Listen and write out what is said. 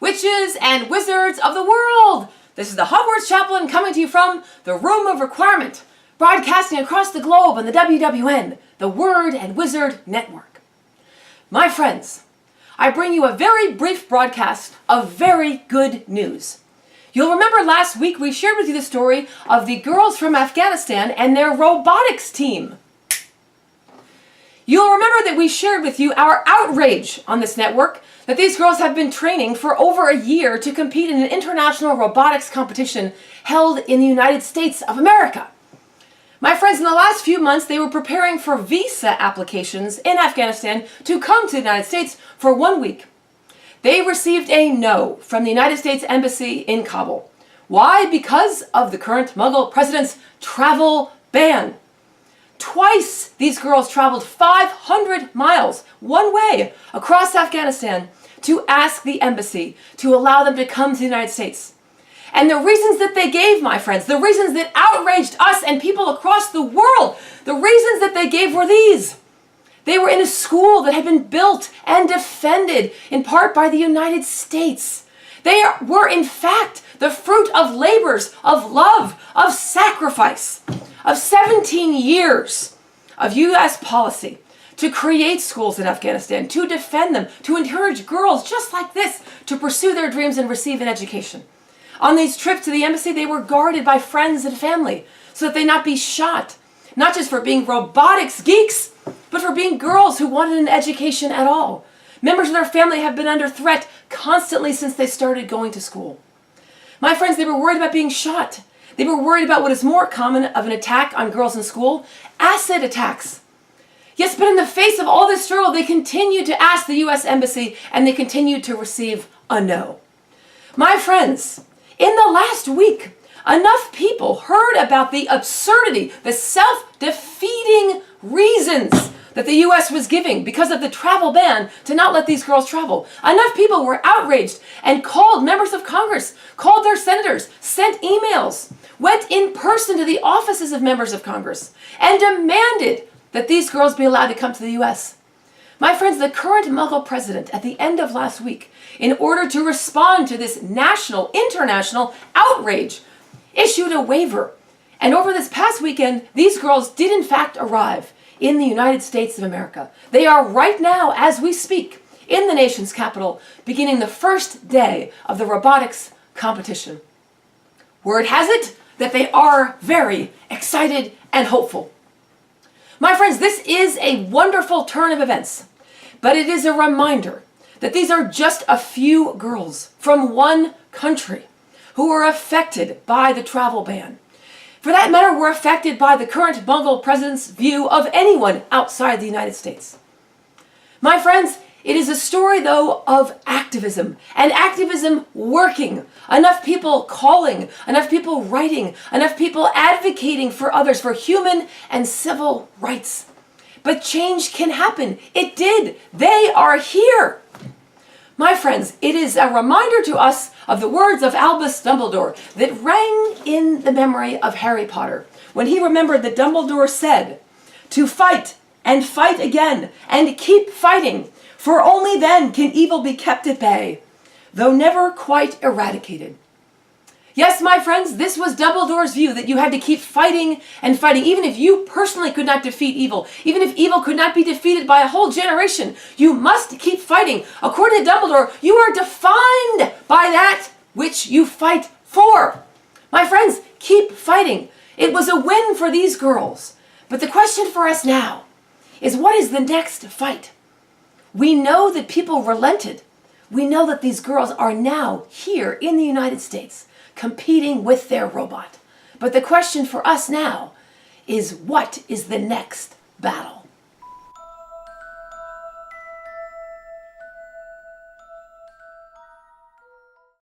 witches and wizards of the world. This is the Hogwarts Chaplain coming to you from the Room of Requirement, broadcasting across the globe on the WWN, the Word and Wizard Network. My friends, I bring you a very brief broadcast of very good news. You'll remember last week we shared with you the story of the girls from Afghanistan and their robotics team. You'll remember that we shared with you our outrage on this network that these girls have been training for over a year to compete in an international robotics competition held in the United States of America. My friends, in the last few months, they were preparing for visa applications in Afghanistan to come to the United States for 1 week. They received a no from the United States Embassy in Kabul. Why? Because of the current Mughal president's travel ban. Twice these girls traveled 500 miles one way across Afghanistan to ask the embassy to allow them to come to the United States. And the reasons that they gave, my friends, the reasons that outraged us and people across the world, the reasons that they gave were these. They were in a school that had been built and defended in part by the United States. They were, in fact, the fruit of labors, of love, of sacrifice, of 17 years of U.S. policy to create schools in Afghanistan, to defend them, to encourage girls just like this to pursue their dreams and receive an education. On these trips to the embassy, they were guarded by friends and family so that they not be shot, not just for being robotics geeks, but for being girls who wanted an education at all. Members of their family have been under threat constantly since they started going to school. My friends, they were worried about being shot. They were worried about what is more common of an attack on girls in school, acid attacks. Yes, but in the face of all this struggle, they continued to ask the U.S. Embassy and they continued to receive a no. My friends, in the last week, enough people heard about the absurdity, the self-defeating reasons that the U.S. was giving because of the travel ban to not let these girls travel. Enough people were outraged and called members of Congress, called their senators, sent emails, went in person to the offices of members of Congress, and demanded that these girls be allowed to come to the U.S. My friends, the current Mughal president at the end of last week, in order to respond to this national, international outrage, issued a waiver. And over this past weekend, these girls did in fact arrive in the United States of America. They are right now, as we speak, in the nation's capital, beginning the first day of the robotics competition. Word has it that they are very excited and hopeful. My friends, this is a wonderful turn of events, but it is a reminder that these are just a few girls from one country who were affected by the travel ban. For that matter, were affected by the current Mughal president's view of anyone outside the United States. My friends, it is a story, though, of activism, and activism working. Enough people calling, enough people writing, enough people advocating for others, for human and civil rights. But change can happen. It did. They are here. My friends, it is a reminder to us of the words of Albus Dumbledore that rang in the memory of Harry Potter when he remembered that Dumbledore said, "To fight and fight again and keep fighting, for only then can evil be kept at bay, though never quite eradicated." Yes, my friends, this was Dumbledore's view, that you had to keep fighting and fighting. Even if you personally could not defeat evil, even if evil could not be defeated by a whole generation, you must keep fighting. According to Dumbledore, you are defined by that which you fight for. My friends, keep fighting. It was a win for these girls. But the question for us now is, what is the next fight? We know that people relented. We know that these girls are now here in the United States, competing with their robot. But the question for us now is, what is the next battle?